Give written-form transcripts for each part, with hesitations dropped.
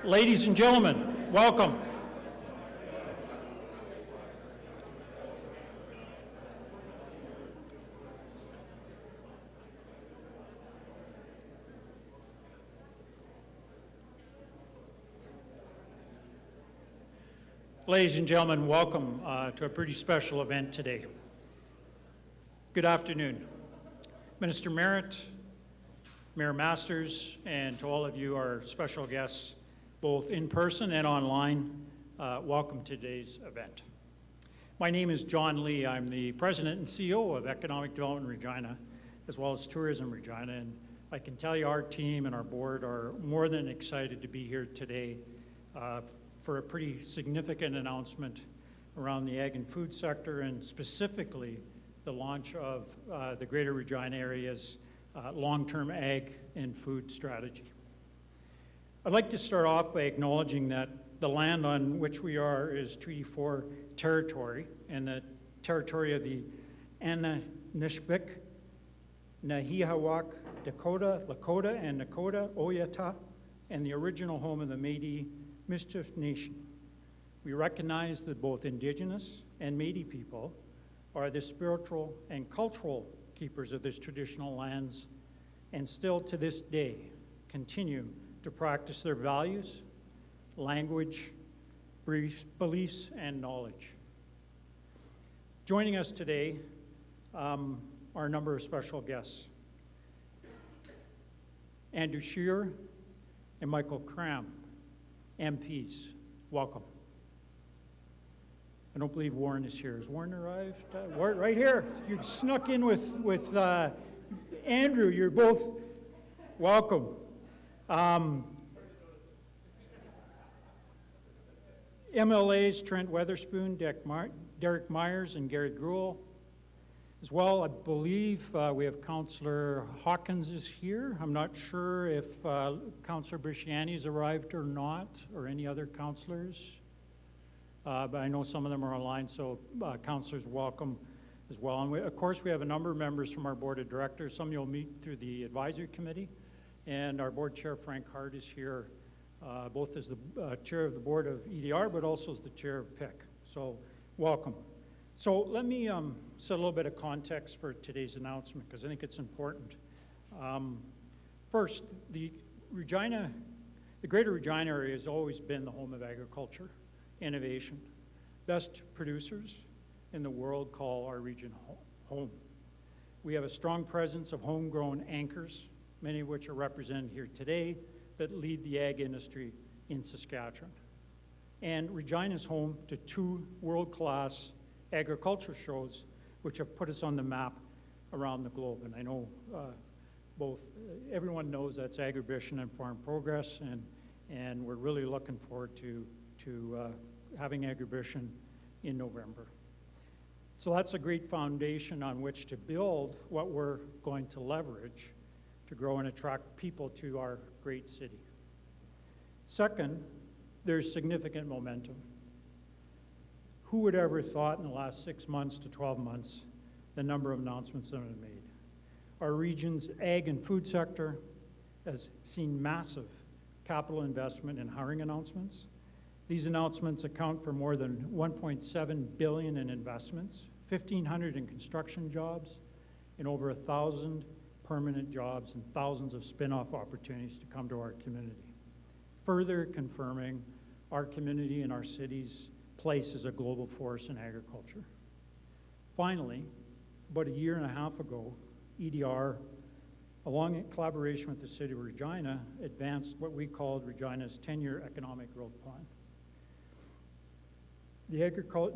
Ladies and gentlemen, welcome. Ladies and gentlemen, welcome to a pretty special event today. Good afternoon. Minister MARIT, Mayor Masters, and to all of you, our special guests, both in person and online, welcome to today's event. My name is John Lee. I'm the President and CEO of Economic Development Regina, as well as Tourism Regina, and I can tell you our team and our board are more than excited to be here today for a pretty significant announcement around the ag and food sector, and specifically the launch of the Greater Regina area's long-term ag and food strategy. I'd like to start off by acknowledging that the land on which we are is Treaty 4 territory, and the territory of the Anishinaabeg, Nehiyawak, Dakota, Lakota, and Nakota, Oyata, and the original home of the Métis Mischief Nation. We recognize that both Indigenous and Métis people are the spiritual and cultural keepers of this traditional lands, and still to this day continue to practice their values, language, beliefs, and knowledge. Joining us today are a number of special guests. Andrew Scheer and Michael Cram, MPs, welcome. I don't believe Warren is here. Has Warren arrived? Warren, right here. You snuck in with Andrew. You're both welcome. MLAs Trent Weatherspoon, Derek Myers, and Gary Gruel. As well, I believe we have Councillor Hawkins is here. I'm not sure if Councillor Bresciani has arrived or not, or any other councillors. But I know some of them are online, so councillors welcome as well. And of course, we have a number of members from our board of directors. Some you'll meet through the advisory committee. And our board chair, Frank Hart, is here, both as the chair of the board of EDR, but also as the chair of PIC. So welcome. So let me set a little bit of context for today's announcement, because I think it's important. First, the Greater Regina area has always been the home of agriculture, innovation. Best producers in the world call our region home. We have a strong presence of homegrown anchors, many of which are represented here today, that lead the ag industry in Saskatchewan. And Regina is home to 2 world-class agriculture shows which have put us on the map around the globe. And I know everyone knows that's Agribition and Farm Progress, and we're really looking forward to having Agribition in November. So that's a great foundation on which to build what we're going to leverage to grow and attract people to our great city. Second, there's significant momentum. Who would ever thought in the last 6 months to 12 months the number of announcements that have been made? Our region's ag and food sector has seen massive capital investment in hiring announcements. These announcements account for more than $1.7 billion in investments, 1,500 in construction jobs, and over 1,000 permanent jobs and thousands of spin-off opportunities to come to our community, further confirming our community and our city's place as a global force in agriculture. Finally, about a year and a half ago, EDR, along in collaboration with the City of Regina, advanced what we called Regina's 10-year economic growth plan.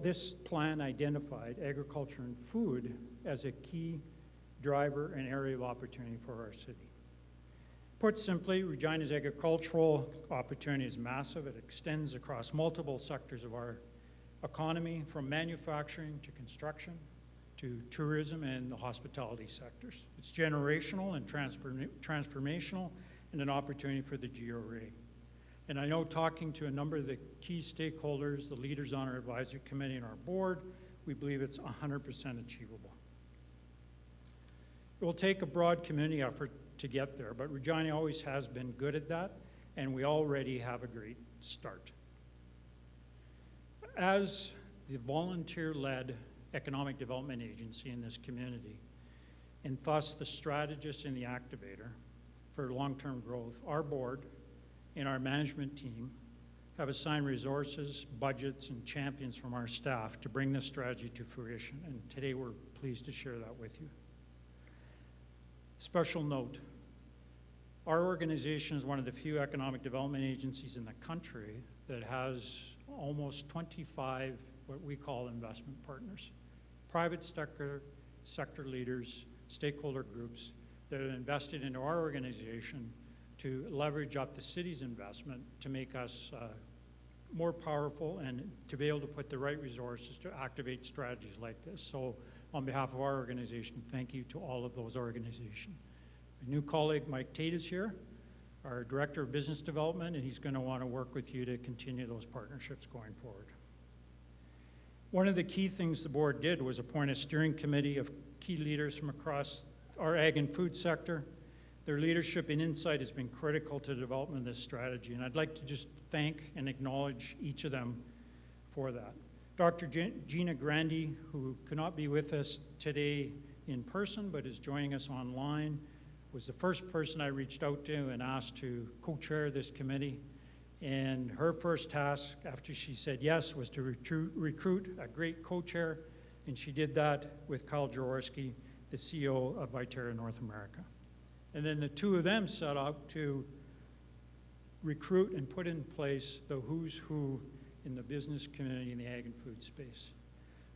This plan identified agriculture and food as a key driver and area of opportunity for our city. Put simply, Regina's agricultural opportunity is massive. It extends across multiple sectors of our economy, from manufacturing to construction to tourism and the hospitality sectors. It's generational and transformational, and an opportunity for the GRA. And I know, talking to a number of the key stakeholders, the leaders on our advisory committee and our board, we believe it's 100% achievable. It will take a broad community effort to get there, but Regina always has been good at that, and we already have a great start. As the volunteer-led economic development agency in this community, and thus the strategist and the activator for long-term growth, our board and our management team have assigned resources, budgets, and champions from our staff to bring this strategy to fruition, and today we're pleased to share that with you. Special note, our organization is one of the few economic development agencies in the country that has almost 25 what we call investment partners, private sector leaders, stakeholder groups that have invested into our organization to leverage up the city's investment to make us more powerful and to be able to put the right resources to activate strategies like this. So on behalf of our organization, thank you to all of those organizations. My new colleague, Mike Tate, is here, our Director of Business Development, and he's going to want to work with you to continue those partnerships going forward. One of the key things the board did was appoint a steering committee of key leaders from across our ag and food sector. Their leadership and insight has been critical to the development of this strategy, and I'd like to just thank and acknowledge each of them for that. Dr. Regina, who could not be with us today in person but is joining us online, was the first person I reached out to and asked to co-chair this committee. And her first task, after she said yes, was to recruit a great co-chair, and she did that with Kyle Jaworski, the CEO of Viterra North America. And then the two of them set out to recruit and put in place the who's who in the business community in the ag and food space.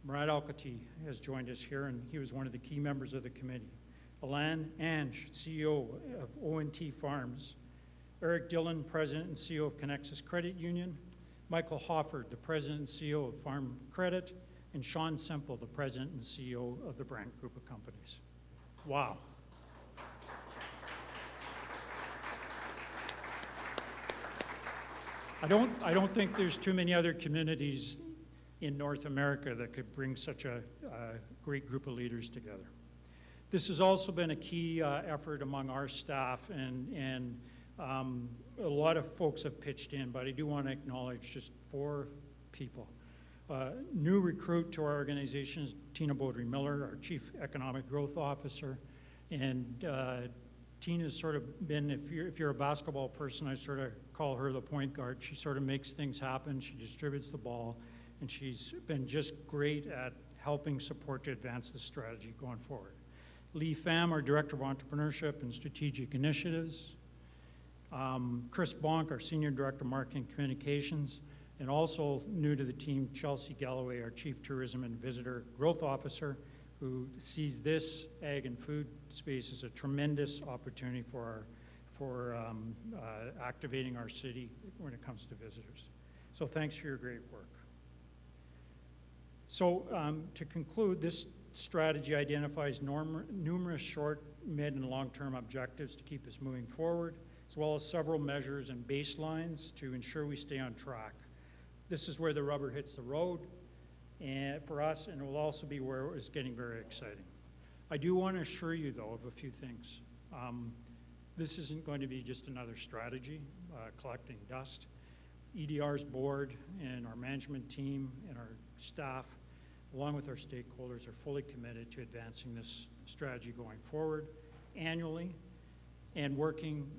MARIT Alcati has joined us here, and he was one of the key members of the committee. ELAN, ANGE, CEO of ONT Farms. Eric Dillon, President and CEO of Connexus Credit Union. Michael Hofford, the President and CEO of Farm Credit. And Sean Semple, the President and CEO of the Brandt Group of Companies. Wow. I don't think there's too many other communities in North America that could bring such a great group of leaders together. This has also been a key effort among our staff, and a lot of folks have pitched in, but I do want to acknowledge just 4 people. New recruit to our organization is Tina Beaudry-Miller, our Chief Economic Growth Officer, and Tina's sort of been, if you're a basketball person, I sort of call her the point guard. She sort of makes things happen, she distributes the ball, and she's been just great at helping support to advance the strategy going forward. Lee Pham, our Director of Entrepreneurship and Strategic Initiatives. Chris Bonk, our Senior Director of Marketing and Communications, and also new to the team, Chelsea Galloway, our Chief Tourism and Visitor Growth Officer, who sees this ag and food space as a tremendous opportunity for activating our city when it comes to visitors. So thanks for your great work. So to conclude, this strategy identifies numerous short, mid, and long-term objectives to keep us moving forward, as well as several measures and baselines to ensure we stay on track. This is where the rubber hits the road and for us, and it will also be where it's getting very exciting. I do want to assure you, though, of a few things. This isn't going to be just another strategy, collecting dust. EDR's board and our management team and our staff, along with our stakeholders, are fully committed to advancing this strategy going forward annually and working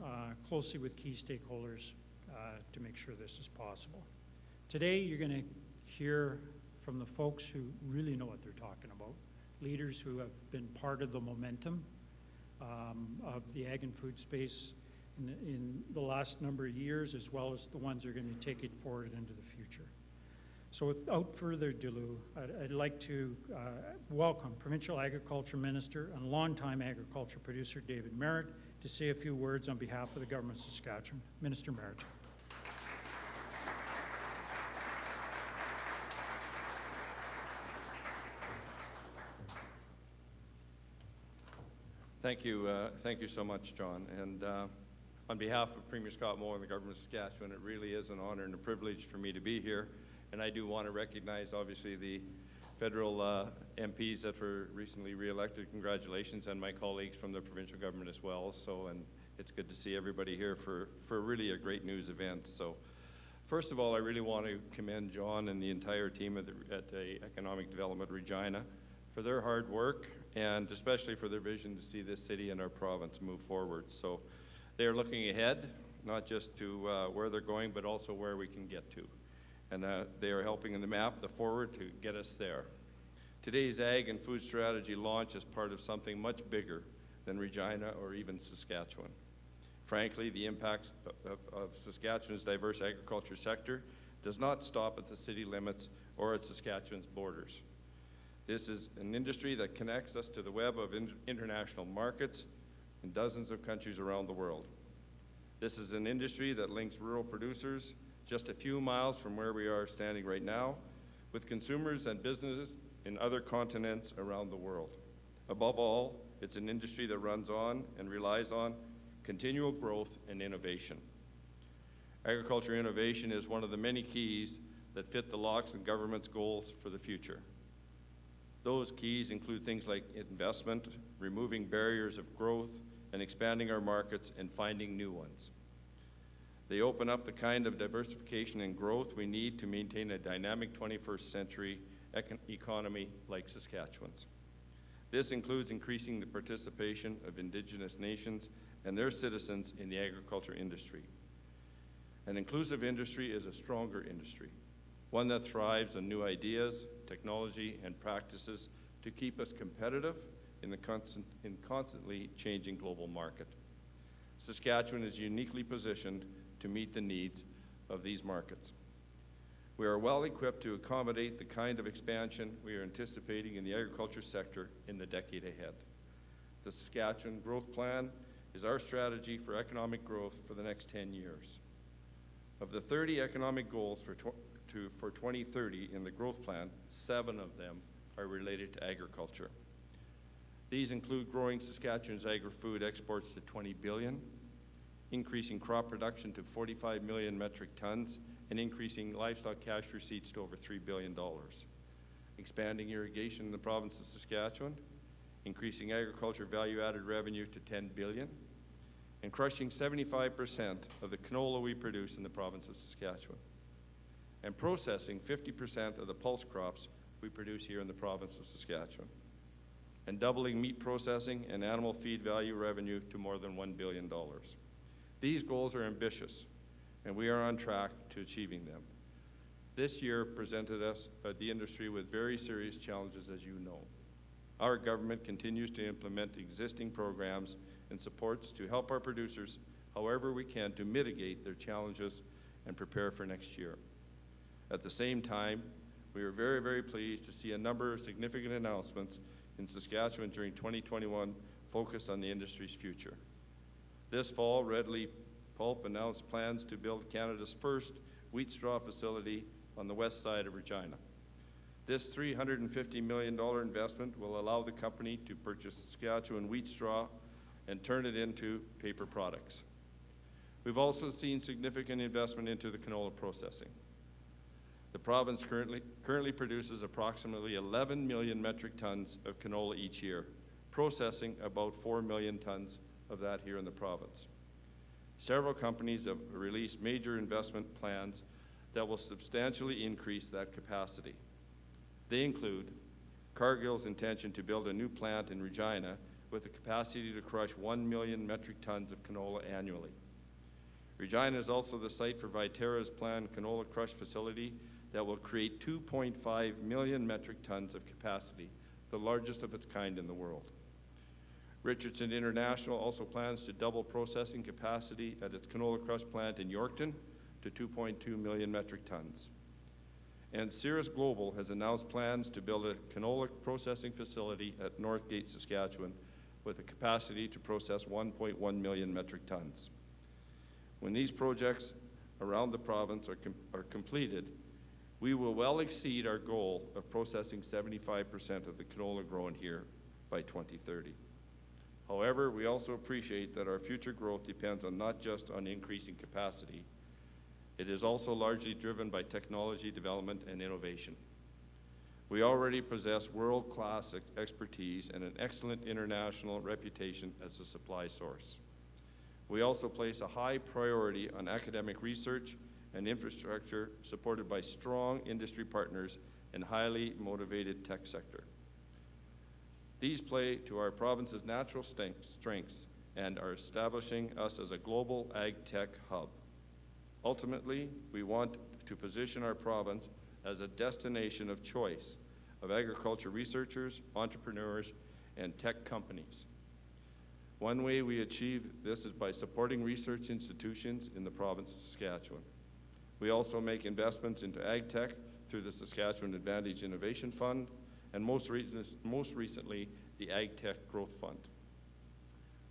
closely with key stakeholders to make sure this is possible. Today, you're going to hear from the folks who really know what they're talking about, leaders who have been part of the momentum of the ag and food space in the last number of years, as well as the ones that are going to take it forward into the future. So without further ado, I'd like to welcome Provincial Agriculture Minister and longtime agriculture producer David Marit to say a few words on behalf of the Government of Saskatchewan. Minister Marit. Thank you so much, John. And on behalf of Premier Scott Moe and the Government of Saskatchewan, it really is an honor and a privilege for me to be here. And I do want to recognize, obviously, the federal MPs that were recently re-elected. Congratulations, and my colleagues from the provincial government as well. So, and It's good to see everybody here for really a great news event. So first of all, I really want to commend John and the entire team at the Economic Development Regina for their hard work and especially for their vision to see this city and our province move forward. So they are looking ahead, not just to where they're going, but also where we can get to. And they are helping in the map, the forward, to get us there. Today's Ag and Food Strategy launch is part of something much bigger than Regina or even Saskatchewan. Frankly, the impacts of Saskatchewan's diverse agriculture sector does not stop at the city limits or at Saskatchewan's borders. This is an industry that connects us to the web of international markets in dozens of countries around the world. This is an industry that links rural producers just a few miles from where we are standing right now with consumers and businesses in other continents around the world. Above all, it's an industry that runs on and relies on continual growth and innovation. Agriculture innovation is one of the many keys that fit the locks and government's goals for the future. Those keys include things like investment, removing barriers of growth, and expanding our markets and finding new ones. They open up the kind of diversification and growth we need to maintain a dynamic 21st century economy like Saskatchewan's. This includes increasing the participation of Indigenous nations and their citizens in the agriculture industry. An inclusive industry is a stronger industry, one that thrives on new ideas, technology, and practices to keep us competitive in the constantly changing global market. Saskatchewan is uniquely positioned to meet the needs of these markets. We are well equipped to accommodate the kind of expansion we are anticipating in the agriculture sector in the decade ahead. The Saskatchewan Growth Plan is our strategy for economic growth for the next 10 years. Of the 30 economic goals for 2030 in the growth plan, 7 of them are related to agriculture. These include growing Saskatchewan's agri-food exports to 20 billion, increasing crop production to 45 million metric tons, and increasing livestock cash receipts to over $3 billion, expanding irrigation in the province of Saskatchewan, increasing agriculture value-added revenue to $10 billion, and crushing 75% of the canola we produce in the province of Saskatchewan, and processing 50% of the pulse crops we produce here in the province of Saskatchewan, and doubling meat processing and animal feed value revenue to more than $1 billion. These goals are ambitious, and we are on track to achieving them. This year presented us, the industry, with very serious challenges, as you know. Our government continues to implement existing programs and supports to help our producers however we can to mitigate their challenges and prepare for next year. At the same time, we are very, very pleased to see a number of significant announcements in Saskatchewan during 2021 focused on the industry's future. This fall, Red Leaf Pulp announced plans to build Canada's first wheat straw facility on the west side of Regina. This $350 million investment will allow the company to purchase Saskatchewan wheat straw and turn it into paper products. We've also seen significant investment into the canola processing. The province currently produces approximately 11 million metric tons of canola each year, processing about 4 million tons of that here in the province. Several companies have released major investment plans that will substantially increase that capacity. They include Cargill's intention to build a new plant in Regina with the capacity to crush 1 million metric tons of canola annually. Regina is also the site for Viterra's planned canola crush facility that will create 2.5 million metric tons of capacity, the largest of its kind in the world. Richardson International also plans to double processing capacity at its canola crush plant in Yorkton to 2.2 million metric tons. And Cirrus Global has announced plans to build a canola processing facility at Northgate, Saskatchewan, with a capacity to process 1.1 million metric tons. When these projects around the province are completed, we will well exceed our goal of processing 75% of the canola grown here by 2030. However, we also appreciate that our future growth depends on not just on increasing capacity. It is also largely driven by technology development and innovation. We already possess world-class expertise and an excellent international reputation as a supply source. We also place a high priority on academic research and infrastructure supported by strong industry partners and highly motivated tech sector. These play to our province's natural strengths and are establishing us as a global ag tech hub. Ultimately, we want to position our province as a destination of choice of agriculture researchers, entrepreneurs, and tech companies. One way we achieve this is by supporting research institutions in the province of Saskatchewan. We also make investments into ag tech through the Saskatchewan Advantage Innovation Fund, and most recently, the Ag Tech Growth Fund.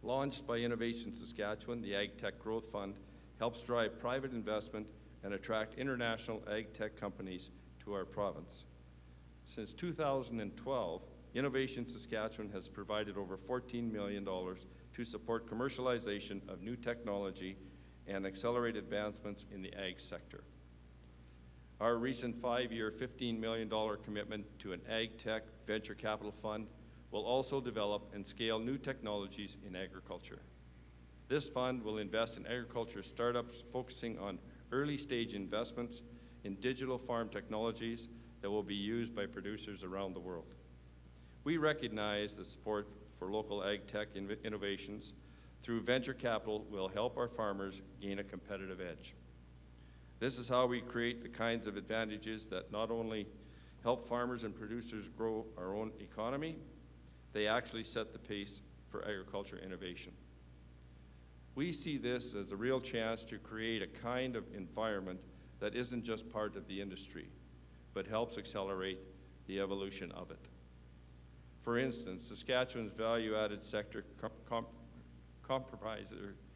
Launched by Innovation Saskatchewan, the Ag Tech Growth Fund helps drive private investment and attract international ag tech companies to our province. Since 2012, Innovation Saskatchewan has provided over $14 million to support commercialization of new technology and accelerate advancements in the ag sector. Our recent 5-year, $15 million commitment to an ag tech venture capital fund will also develop and scale new technologies in agriculture. This fund will invest in agriculture startups focusing on early-stage investments in digital farm technologies that will be used by producers around the world. We recognize the support for local ag tech innovations through venture capital will help our farmers gain a competitive edge. This is how we create the kinds of advantages that not only help farmers and producers grow our own economy, they actually set the pace for agriculture innovation. We see this as a real chance to create a kind of environment that isn't just part of the industry, but helps accelerate the evolution of it. For instance, Saskatchewan's value-added sector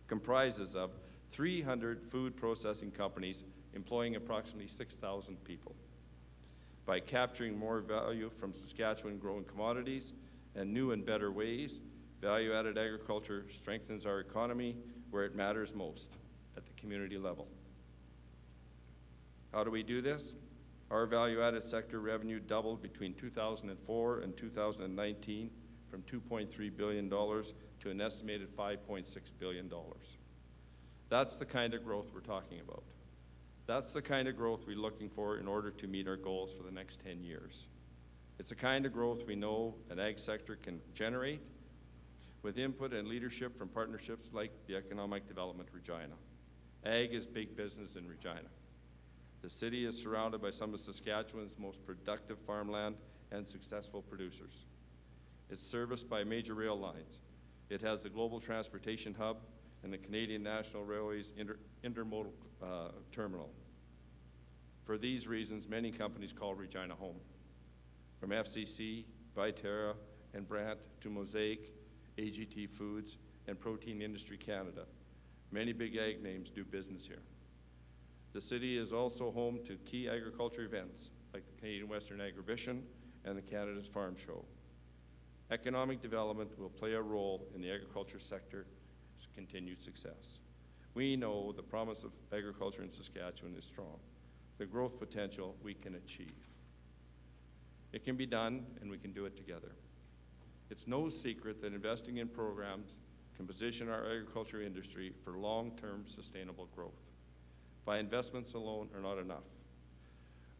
comprises of 300 food processing companies employing approximately 6,000 people. By capturing more value from Saskatchewan grown commodities and new and better ways, value-added agriculture strengthens our economy where it matters most, at the community level. How do we do this? Our value-added sector revenue doubled between 2004 and 2019 from $2.3 billion to an estimated $5.6 billion. That's the kind of growth we're talking about. That's the kind of growth we're looking for in order to meet our goals for the next 10 years. It's the kind of growth we know an ag sector can generate with input and leadership from partnerships like the Economic Development Regina. Ag is big business in Regina. The city is surrounded by some of Saskatchewan's most productive farmland and successful producers. It's serviced by major rail lines. It has the global transportation hub and the Canadian National Railway's intermodal terminal. For these reasons, many companies call Regina home. From FCC, Viterra, and Brandt to Mosaic, AGT Foods, and Protein Industry Canada, many big ag names do business here. The city is also home to key agriculture events like the Canadian Western Agribition and the Canada's Farm Show. Economic development will play a role in the agriculture sector's continued success. We know the promise of agriculture in Saskatchewan is strong, the growth potential we can achieve. It can be done, and we can do it together. It's no secret that investing in programs can position our agriculture industry for long-term sustainable growth. By investments alone are not enough.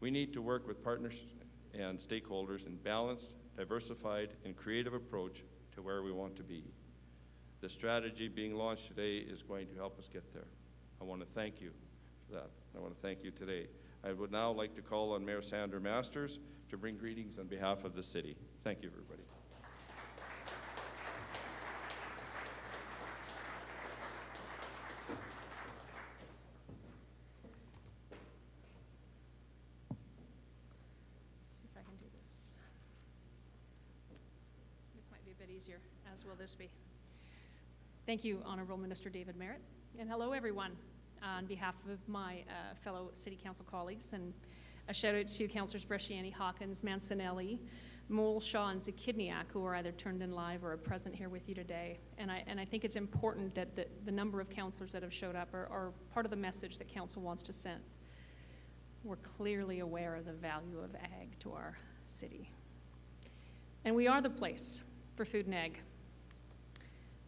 We need to work with partners and stakeholders in balanced, diversified, and creative approach to where we want to be. The strategy being launched today is going to help us get there. I want to thank you for that. I want to thank you today. I would now like to call on Mayor Sandra Masters to bring greetings on behalf of the city. Thank you, everybody. See if I can do this. This might be a bit easier, as will this be. Thank you, Honourable Minister David Marit, and hello, everyone. On behalf of my fellow City Council colleagues, and a shout out to Councillors Bresciani, Hawkins, Mancinelli, Mole, Shaw, and Zakidniak, who are either turned in live or are present here with you today. And I think it's important that the number of councillors that have showed up are part of the message that Council wants to send. We're clearly aware of the value of ag to our city. And we are the place for food and ag.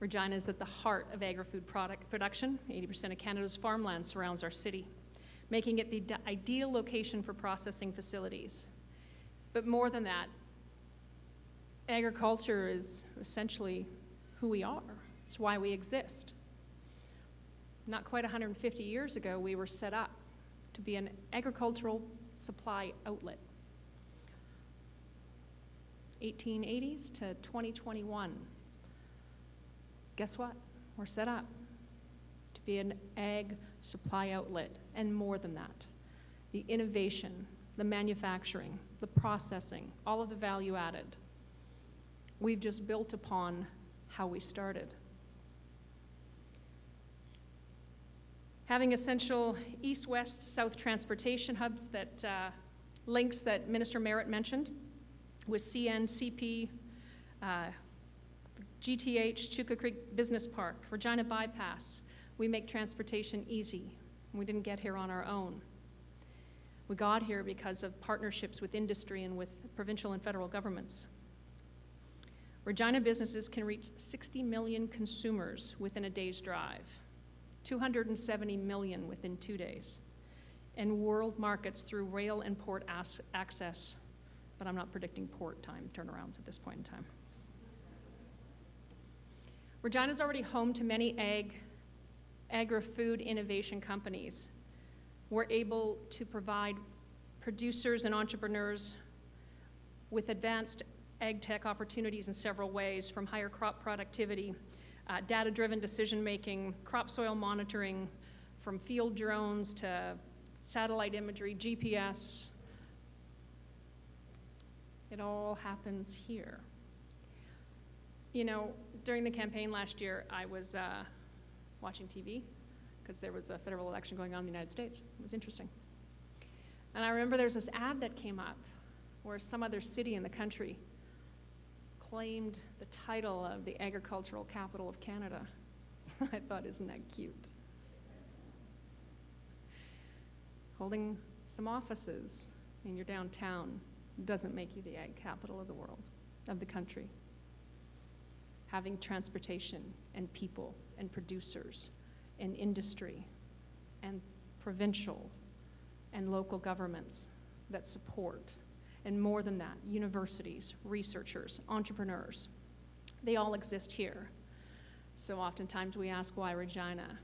Regina is at the heart of agri-food production. 80% of Canada's farmland surrounds our city, making it the ideal location for processing facilities. But more than that, agriculture is essentially who we are. It's why we exist. Not quite 150 years ago, we were set up to be an agricultural supply outlet. 1880s to 2021. Guess what? We're set up to be an ag supply outlet, and more than that. The innovation, the manufacturing, the processing, all of the value added. We've just built upon how we started. Having essential east, west, south transportation hubs that links that Minister Merritt mentioned with CN, CP, GTH, Chuka Creek Business Park, Regina Bypass. We make transportation easy. We didn't get here on our own. We got here because of partnerships with industry and with provincial and federal governments. Regina businesses can reach 60 million consumers within a day's drive, 270 million within 2 days, and world markets through rail and port access. But I'm not predicting port time turnarounds at this point in time. Regina is already home to many agri-food innovation companies. We're able to provide producers and entrepreneurs with advanced ag tech opportunities in several ways, from higher crop productivity, data-driven decision-making, crop soil monitoring, from field drones to satellite imagery, GPS. It all happens here. You know, during the campaign last year, I was watching TV because there was a federal election going on in the United States. It was interesting. And I remember there was this ad that came up where some other city in the country claimed the title of the agricultural capital of Canada. I thought, isn't that cute? Holding some offices in your downtown doesn't make you the ag capital of the world, of the country. Having transportation and people and producers and industry and provincial and local governments that support, and more than that, universities, researchers, entrepreneurs, they all exist here. So oftentimes we ask, why Regina?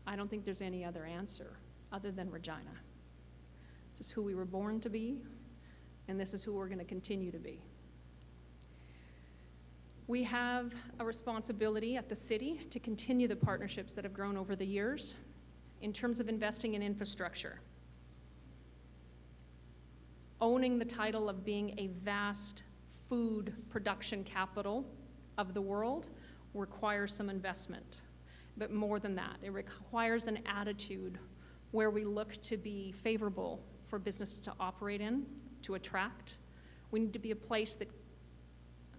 I don't think there's any other answer other than Regina. This is who we were born to be, and this is who we're going to continue to be. We have a responsibility at the city to continue the partnerships that have grown over the years in terms of investing in infrastructure. Owning the title of being a vast food production capital of the world requires some investment. But more than that, it requires an attitude where we look to be favorable for business to operate in, to attract. We need to be a place that,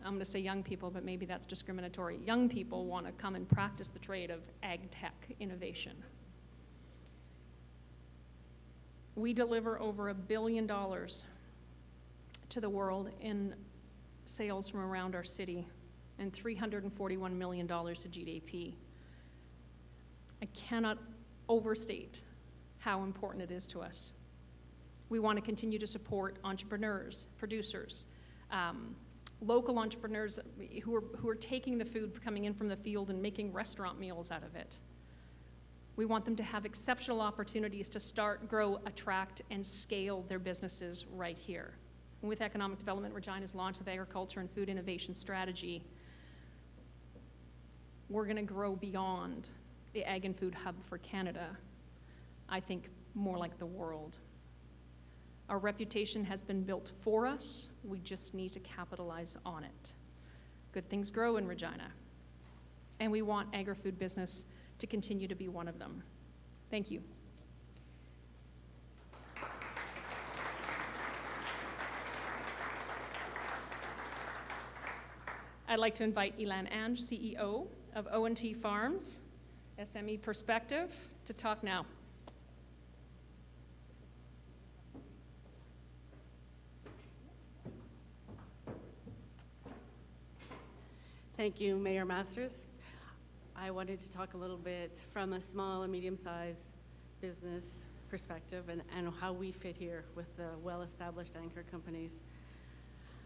I'm going to say young people, but maybe that's discriminatory. Young people want to come and practice the trade of ag tech innovation. We deliver over $1 billion to the world in sales from around our city and $341 million to GDP. I cannot overstate how important it is to us. We want to continue to support entrepreneurs, producers, local entrepreneurs who are taking the food coming in from the field and making restaurant meals out of it. We want them to have exceptional opportunities to start, grow, attract, and scale their businesses right here. And with economic development, Regina's launch of agriculture and food innovation strategy, we're going to grow beyond the ag and food hub for Canada, I think more like the world. Our reputation has been built for us. We just need to capitalize on it. Good things grow in Regina, and we want agri-food business to continue to be one of them. Thank you. I'd like to invite ELAN ANGE, CEO of O&T Farms, SME Perspective, to talk now. Thank you, Mayor Masters. I wanted to talk a little bit from a small and medium-sized business perspective and how we fit here with the well-established anchor companies.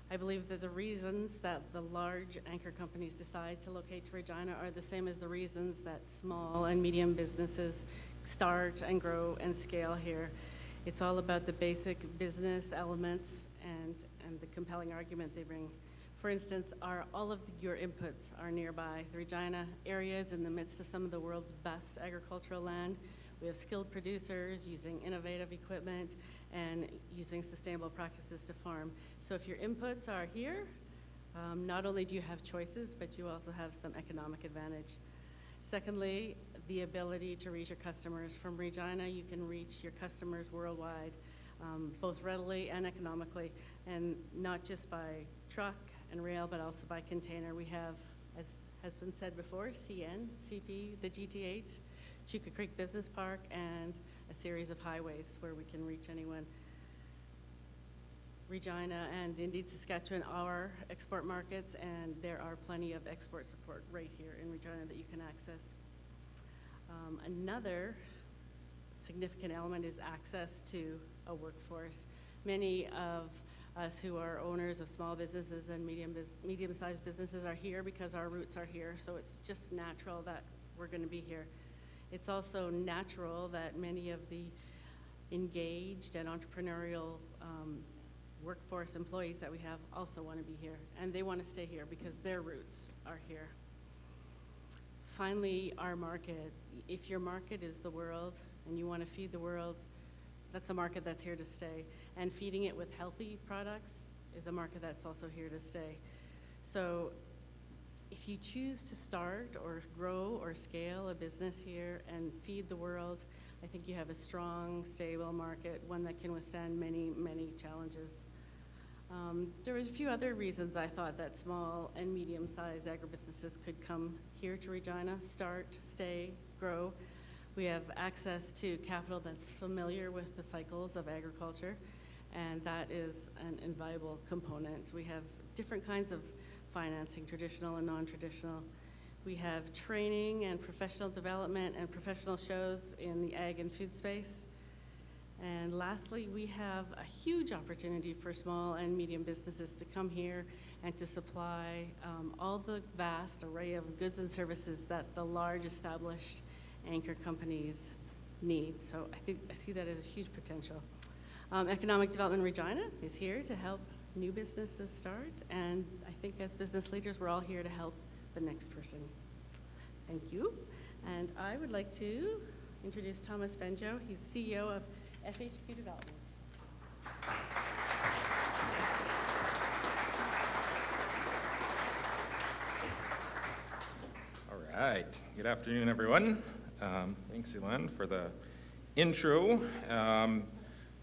I believe that the reasons that the large anchor companies decide to locate to Regina are the same as the reasons that small and medium businesses start and grow and scale here. It's all about the basic business elements and the compelling argument they bring. For instance, all of your inputs are nearby. The Regina area is in the midst of some of the world's best agricultural land. We have skilled producers using innovative equipment and using sustainable practices to farm. So if your inputs are here, not only do you have choices, but you also have some economic advantage. Secondly, the ability to reach your customers. From Regina, you can reach your customers worldwide, both readily and economically, and not just by truck and rail, but also by container. We have, as has been said before, CN, CP, the GTH, Chuka Creek Business Park, and a series of highways where we can reach anyone. Regina and indeed Saskatchewan are export markets, and there are plenty of export support right here in Regina that you can access. Another significant element is access to a workforce. Many of us who are owners of small businesses and medium-sized businesses are here because our roots are here, so it's just natural that we're going to be here. It's also natural that many of the engaged and entrepreneurial workforce employees that we have also want to be here, and they want to stay here because their roots are here. Finally, our market. If your market is the world and you want to feed the world, that's a market that's here to stay. And feeding it with healthy products is a market that's also here to stay. So if you choose to start or grow or scale a business here and feed the world, I think you have a strong, stable market, one that can withstand many, many challenges. There was a few other reasons I thought that small and medium-sized agribusinesses could come here to Regina, start, stay, grow. We have access to capital that's familiar with the cycles of agriculture, and that is an invaluable component. We have different kinds of financing, traditional and non-traditional. We have training and professional development and professional shows in the ag and food space. And lastly, we have a huge opportunity for small and medium businesses to come here and to supply all the vast array of goods and services that the large established anchor companies need. So I see that as huge potential. Economic Development Regina is here to help new businesses start, and I think as business leaders, we're all here to help the next person. Thank you. And I would like to introduce Thomas BENJOE. He's CEO of FHQ Development. All right. Good afternoon, everyone. Thanks, ELAN, for the intro.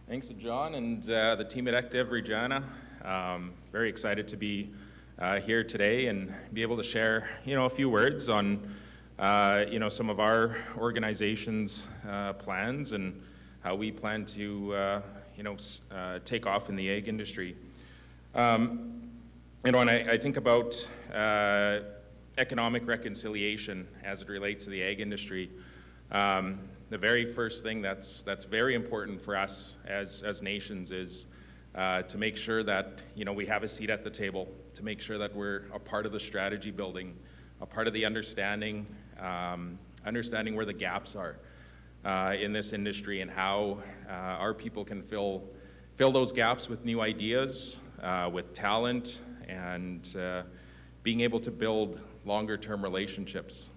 Thanks to John and the team at Active Regina. Very excited to be here today and be able to share, a few words on, some of our organization's plans and how we plan to, take off in the ag industry. When I think about economic reconciliation as it relates to the ag industry, the very first thing that's very important for us as nations is to make sure that we have a seat at the table, to make sure that we're a part of the strategy building, a part of the understanding where the gaps are in this industry and how our people can fill those gaps with new ideas, with talent, and being able to build longer-term relationships.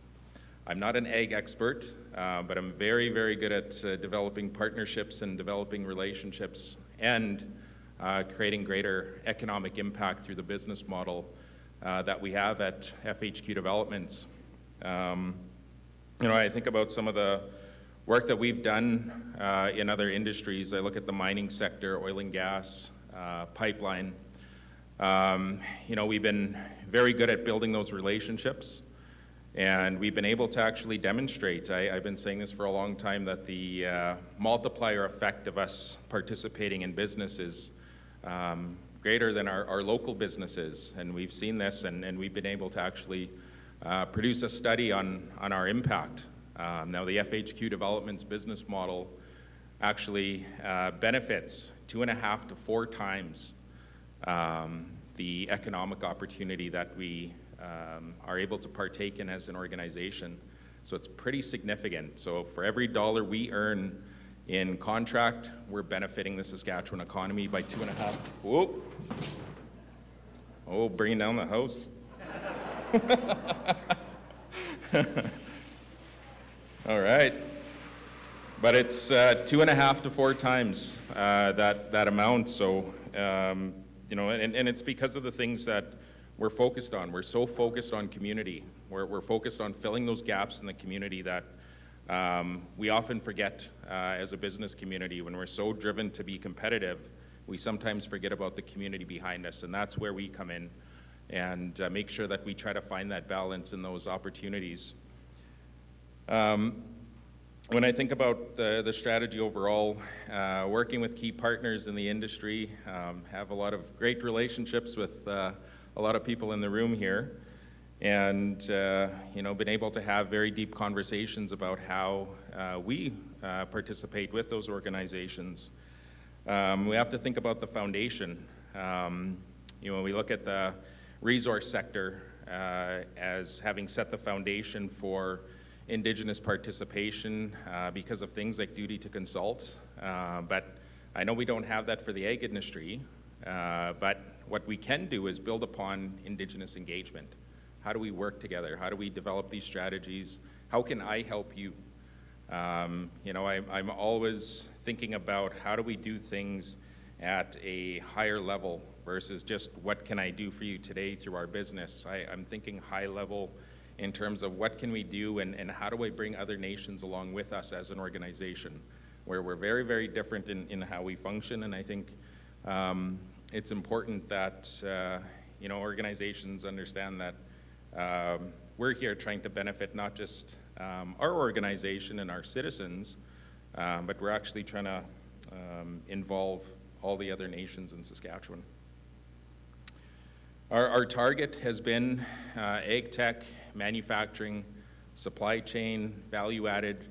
I'm not an ag expert, but I'm very, very good at developing partnerships and developing relationships and creating greater economic impact through the business model that we have at FHQ Developments. I think about some of the work that we've done in other industries. I look at the mining sector, oil and gas, pipeline. We've been very good at building those relationships, and we've been able to actually demonstrate, I've been saying this for a long time, that the multiplier effect of us participating in business is greater than our local businesses. And we've seen this, and we've been able to actually produce a study on our impact. Now, the FHQ Development's business model actually benefits 2.5 to 4 times the economic opportunity that we are able to partake in as an organization. So it's pretty significant. So for every dollar we earn in contract, we're benefiting the Saskatchewan economy by 2.5. Whoa. Oh, bringing down the house. All right. But it's 2.5 to 4 times that amount. So, you know, and it's because of the things that we're focused on. We're so focused on community. We're focused on filling those gaps in the community that we often forget as a business community. When we're so driven to be competitive, we sometimes forget about the community behind us, and that's where we come in and make sure that we try to find that balance in those opportunities. When I think about the strategy overall, working with key partners in the industry, have a lot of great relationships with a lot of people in the room here, and you know, been able to have very deep conversations about how we participate with those organizations. We have to think about the foundation. You know, we look at the resource sector as having set the foundation for Indigenous participation because of things like duty to consult. But I know we don't have that for the ag industry, but what we can do is build upon Indigenous engagement. How do we work together? How do we develop these strategies? How can I help you? You know, I'm always thinking about how do we do things at a higher level versus just what can I do for you today through our business. I'm thinking high level in terms of what can we do and how do I bring other nations along with us as an organization, where we're very, very different in how we function. And I think it's important that you know, organizations understand that we're here trying to benefit not just our organization and our citizens, but we're actually trying to involve all the other nations in Saskatchewan. Our target has been ag tech, manufacturing, supply chain, value-added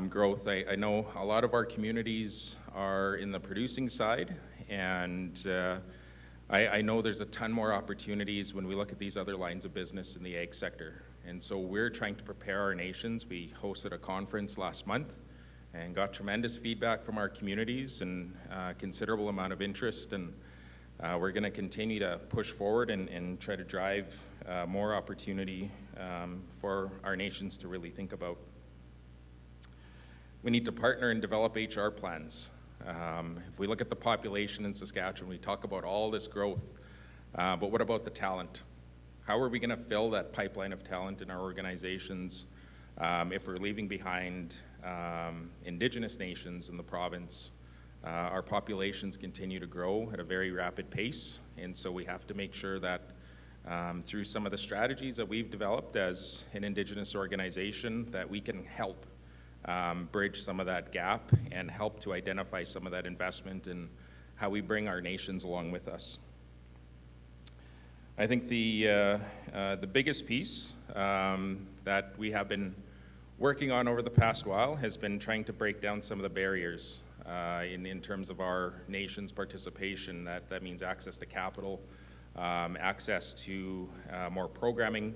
growth. I know a lot of our communities are in the producing side, and I know there's a ton more opportunities when we look at these other lines of business in the ag sector. And so we're trying to prepare our nations. We hosted a conference last month and got tremendous feedback from our communities and considerable amount of interest. And we're going to continue to push forward and try to drive more opportunity for our nations to really think about. We need to partner and develop HR plans. If we look at the population in Saskatchewan, we talk about all this growth, but what about the talent? How are we going to fill that pipeline of talent in our organizations if we're leaving behind Indigenous nations in the province? Our populations continue to grow at a very rapid pace, and so we have to make sure that through some of the strategies that we've developed as an Indigenous organization, that we can help bridge some of that gap and help to identify some of that investment and how we bring our nations along with us. I think the biggest piece that we have been working on over the past while has been trying to break down some of the barriers in terms of our nation's participation. That means access to capital, access to more programming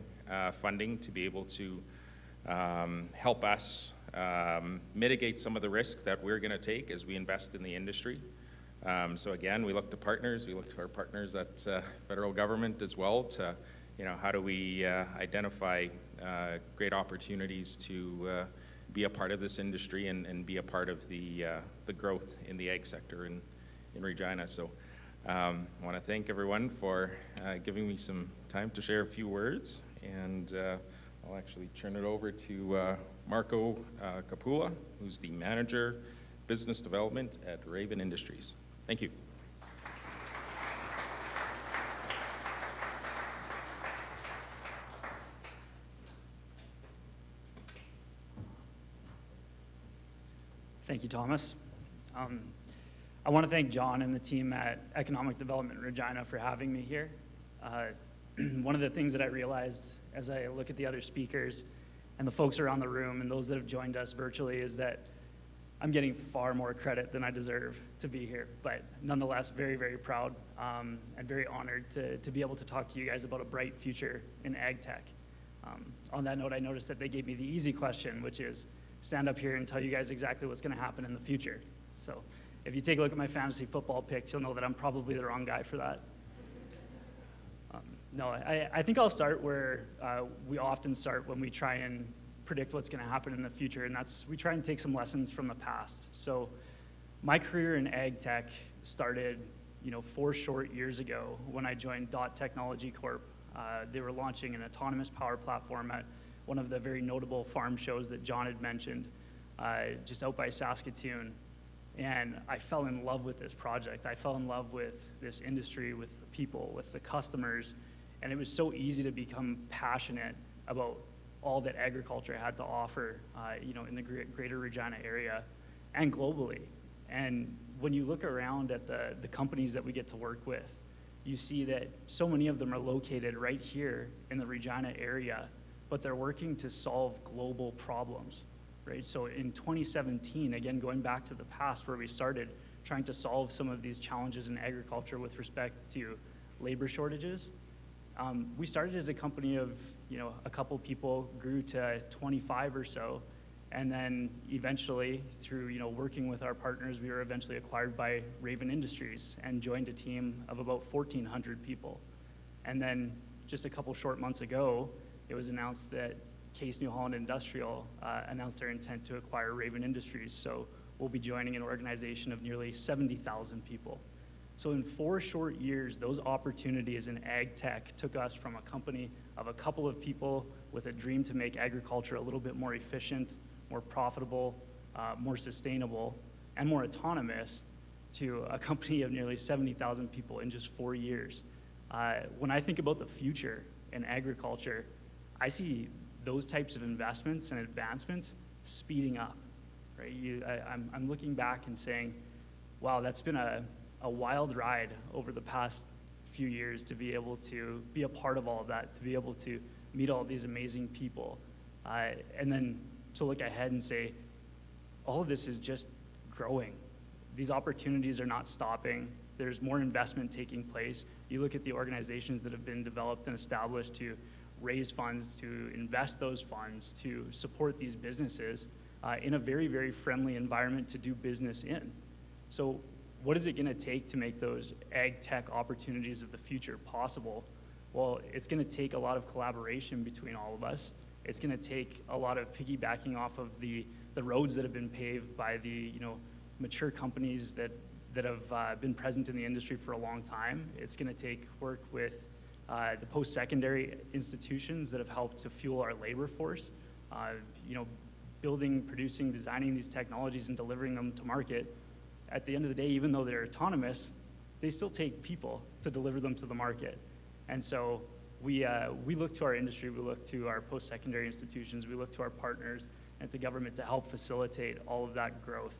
funding to be able to help us mitigate some of the risk that we're going to take as we invest in the industry. So again, we look to partners. We look to our partners at federal government as well to, you know, how do we identify great opportunities to be a part of this industry and be a part of the growth in the ag sector in Regina. So I want to thank everyone for giving me some time to share a few words, and I'll actually turn it over to Marco COPPOLA, who's the Manager, Business Development at Raven Industries. Thank you. Thank you, Thomas. I want to thank John and the team at Economic Development Regina for having me here. One of the things that I realized as I look at the other speakers and the folks around the room and those that have joined us virtually is that I'm getting far more credit than I deserve to be here, but nonetheless, very, very proud and very honored to be able to talk to you guys about a bright future in ag tech. On that note, I noticed that they gave me the easy question, which is stand up here and tell you guys exactly what's going to happen in the future. So if you take a look at my fantasy football picks, you'll know that I'm probably the wrong guy for that. No, I think I'll start where we often start when we try and predict what's going to happen in the future, and that's we try and take some lessons from the past. So my career in ag tech started 4 short years ago when I joined Dot Technology Corp. They were launching an autonomous power platform at one of the very notable farm shows that John had mentioned, just out by Saskatoon. And I fell in love with this project. I fell in love with this industry, with the people, with the customers, and it was so easy to become passionate about all that agriculture had to offer, in the greater Regina area and globally. And when you look around at the companies that we get to work with, you see that so many of them are located right here in the Regina area, but they're working to solve global problems, right? So in 2017, again, going back to the past where we started trying to solve some of these challenges in agriculture with respect to labor shortages, we started as a company of, a couple people, grew to 25 or so, and then eventually through, working with our partners, we were eventually acquired by Raven Industries and joined a team of about 1,400 people. And then just a couple short months ago, it was announced that Case New Holland Industrial announced their intent to acquire Raven Industries. So we'll be joining an organization of nearly 70,000 people. So in 4 short years, those opportunities in ag tech took us from a company of a couple of people with a dream to make agriculture a little bit more efficient, more profitable, more sustainable, and more autonomous to a company of nearly 70,000 people in just 4 years. When I think about the future in agriculture, I see those types of investments and advancements speeding up, right? I'm looking back and saying, wow, that's been a wild ride over the past few years to be able to be a part of all of that, to be able to meet all these amazing people, and then to look ahead and say, all of this is just growing. These opportunities are not stopping. There's more investment taking place. You look at the organizations that have been developed and established to raise funds, to invest those funds, to support these businesses in a very, very friendly environment to do business in. So what is it going to take to make those ag tech opportunities of the future possible? Well, it's going to take a lot of collaboration between all of us. It's going to take a lot of piggybacking off of the roads that have been paved by the mature companies that have been present in the industry for a long time. It's going to take work with the post-secondary institutions that have helped to fuel our labor force. Building, producing, designing these technologies and delivering them to market. At the end of the day, even though they're autonomous, they still take people to deliver them to the market. And so we look to our industry, we look to our post-secondary institutions, we look to our partners and to government to help facilitate all of that growth.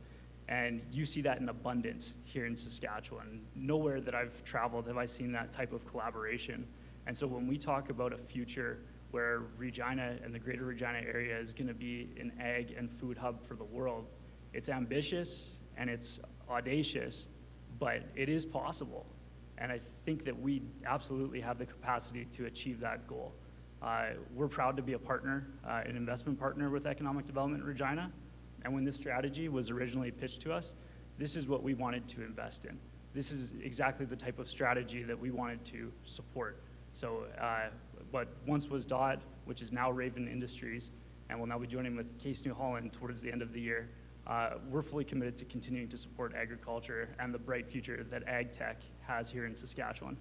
And you see that in abundance here in Saskatchewan. Nowhere that I've traveled have I seen that type of collaboration. And so when we talk about a future where Regina and the greater Regina area is going to be an ag and food hub for the world, it's ambitious and it's audacious, but it is possible. And I think that we absolutely have the capacity to achieve that goal. We're proud to be a partner, an investment partner with Economic Development in Regina. And when this strategy was originally pitched to us, this is what we wanted to invest in. This is exactly the type of strategy that we wanted to support. So what once was DOT, which is now Raven Industries, and will now be joining with Case New Holland towards the end of the year, we're fully committed to continuing to support agriculture and the bright future that ag tech has here in Saskatchewan.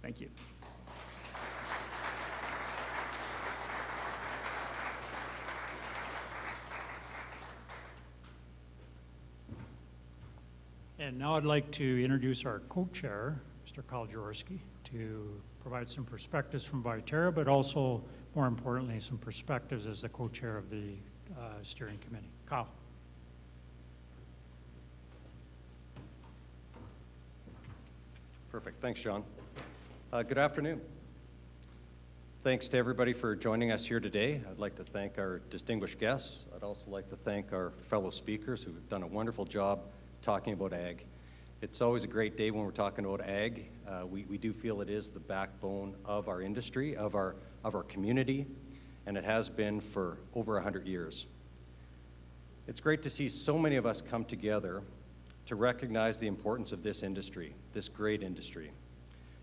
Thank you. And now I'd like to introduce our co-chair, Mr. Kyle Jaworski, to provide some perspectives from Viterra, but also, more importantly, some perspectives as the co-chair of the steering committee. Kyle. Perfect. Thanks, John. Good afternoon. Thanks to everybody for joining us here today. I'd like to thank our distinguished guests. I'd also like to thank our fellow speakers who've done a wonderful job talking about ag. It's always a great day when we're talking about ag. We do feel it is the backbone of our industry, of our community, and it has been for over 100 years. It's great to see so many of us come together to recognize the importance of this industry, this great industry,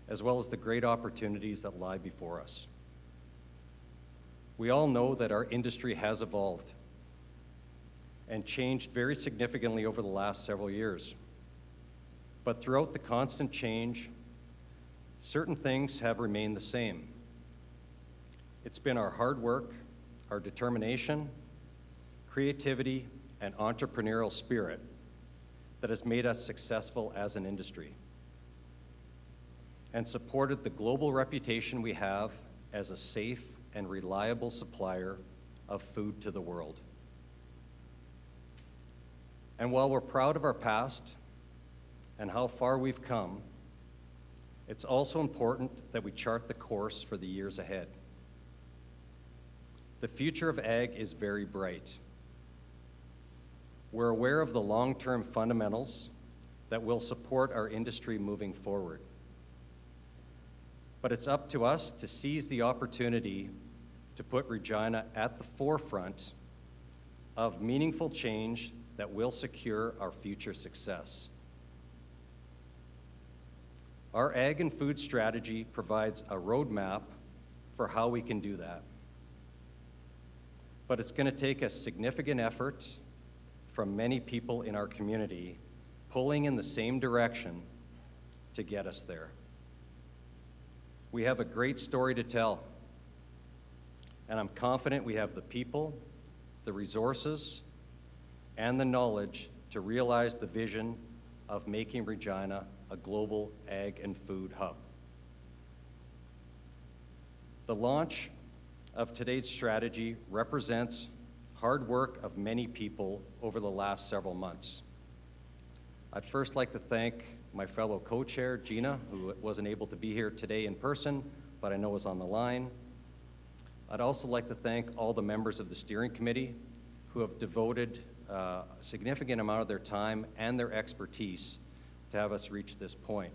as well as the great opportunities that lie before us. We all know that our industry has evolved and changed very significantly over the last several years. But throughout the constant change, certain things have remained the same. It's been our hard work, our determination, creativity, and entrepreneurial spirit that has made us successful as an industry and supported the global reputation we have as a safe and reliable supplier of food to the world. And while we're proud of our past and how far we've come, it's also important that we chart the course for the years ahead. The future of ag is very bright. We're aware of the long-term fundamentals that will support our industry moving forward. But it's up to us to seize the opportunity to put Regina at the forefront of meaningful change that will secure our future success. Our ag and food strategy provides a roadmap for how we can do that. But it's going to take a significant effort from many people in our community pulling in the same direction to get us there. We have a great story to tell, and I'm confident we have the people, the resources, and the knowledge to realize the vision of making Regina a global ag and food hub. The launch of today's strategy represents hard work of many people over the last several months. I'd first like to thank my fellow co-chair, Regina, who wasn't able to be here today in person, but I know is on the line. I'd also like to thank all the members of the steering committee who have devoted a significant amount of their time and their expertise to have us reach this point.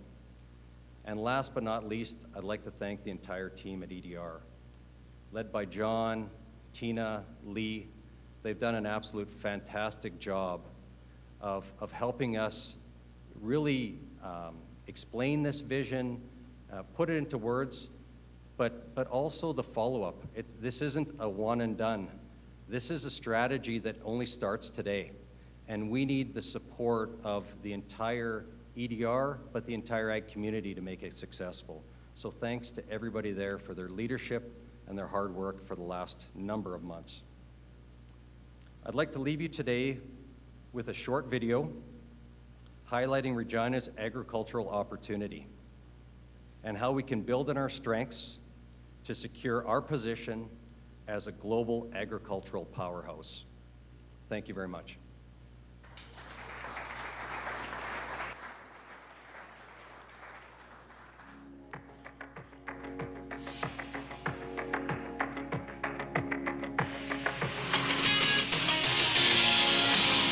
And last but not least, I'd like to thank the entire team at EDR. Led by John, Tina, Lee, they've done an absolute fantastic job of helping us really explain this vision, put it into words, but also the follow-up. This isn't a one and done. This is a strategy that only starts today, and we need the support of the entire EDR, but the entire ag community to make it successful. So thanks to everybody there for their leadership and their hard work for the last number of months. I'd like to leave you today with a short video highlighting Regina's agricultural opportunity and how we can build on our strengths to secure our position as a global agricultural powerhouse. Thank you very much.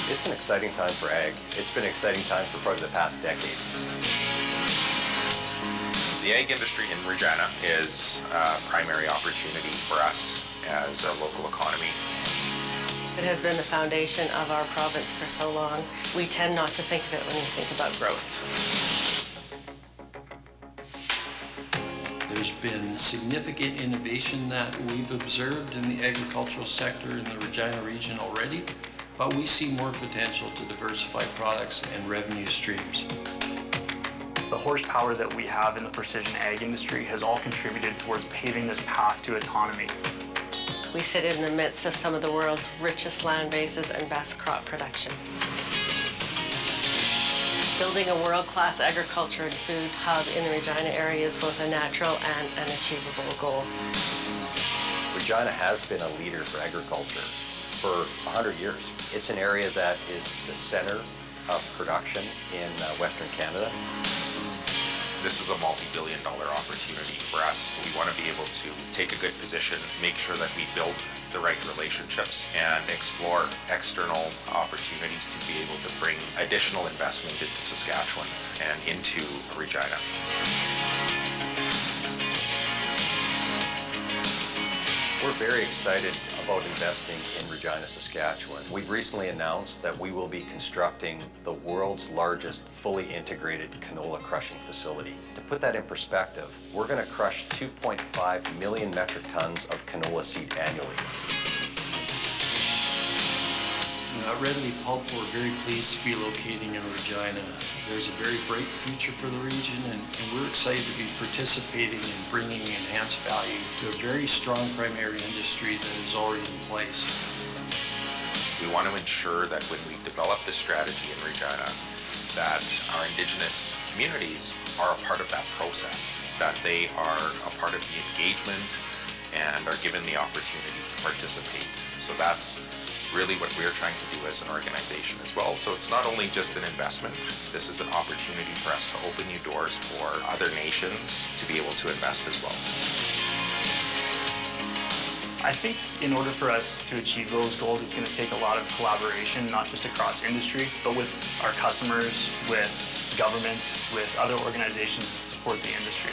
It's an exciting time for ag. It's been an exciting time for probably the past decade. The ag industry in Regina is a primary opportunity for us as a local economy. It has been the foundation of our province for so long. We tend not to think of it when we think about growth. There's been significant innovation that we've observed in the agricultural sector in the Regina region already, but we see more potential to diversify products and revenue streams. The horsepower that we have in the precision ag industry has all contributed towards paving this path to autonomy. We sit in the midst of some of the world's richest land bases and best crop production. Building a world-class agriculture and food hub in the Regina area is both a natural and an achievable goal. Regina has been a leader for agriculture for 100 years. It's an area that is the center of production in Western Canada. This is a multi-billion-dollar opportunity for us. We want to be able to take a good position, make sure that we build the right relationships, and explore external opportunities to be able to bring additional investment into Saskatchewan and into Regina. We're very excited about investing in Regina, Saskatchewan. We've recently announced that we will be constructing the world's largest fully integrated canola crushing facility. To put that in perspective, we're going to crush 2.5 million metric tons of canola seed annually. At Redley Pulp, we're very pleased to be locating in Regina. There's a very bright future for the region, and we're excited to be participating in bringing enhanced value to a very strong primary industry that is already in place. We want to ensure that when we develop this strategy in Regina, that our Indigenous communities are a part of that process, that they are a part of the engagement and are given the opportunity to participate. So that's really what we're trying to do as an organization as well. So it's not only just an investment, this is an opportunity for us to open new doors for other nations to be able to invest as well. I think in order for us to achieve those goals, it's going to take a lot of collaboration, not just across industry, but with our customers, with government, with other organizations that support the industry.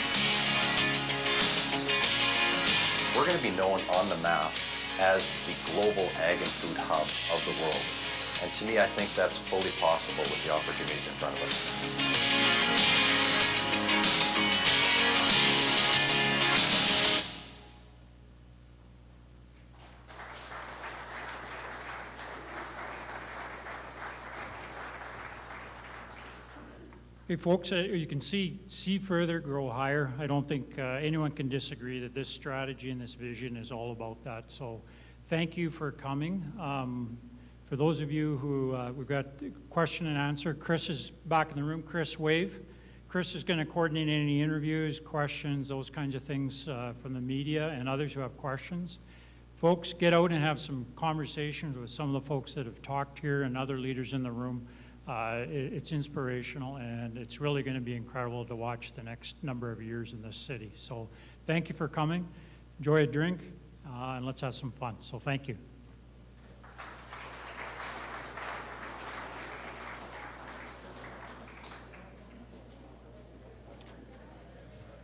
We're going to be known on the map as the global ag and food hub of the world. And to me, I think that's fully possible with the opportunities in front of us. Hey, folks, you can see further, grow higher. I don't think anyone can disagree that this strategy and this vision is all about that. So thank you for coming. For those of you who, we've got question and answer. Chris is back in the room. Chris, wave. Chris is going to coordinate any interviews, questions, those kinds of things from the media and others who have questions. Folks, get out and have some conversations with some of the folks that have talked here and other leaders in the room. It's inspirational, and it's really going to be incredible to watch the next number of years in this city. So thank you for coming. Enjoy a drink, and let's have some fun. So thank you.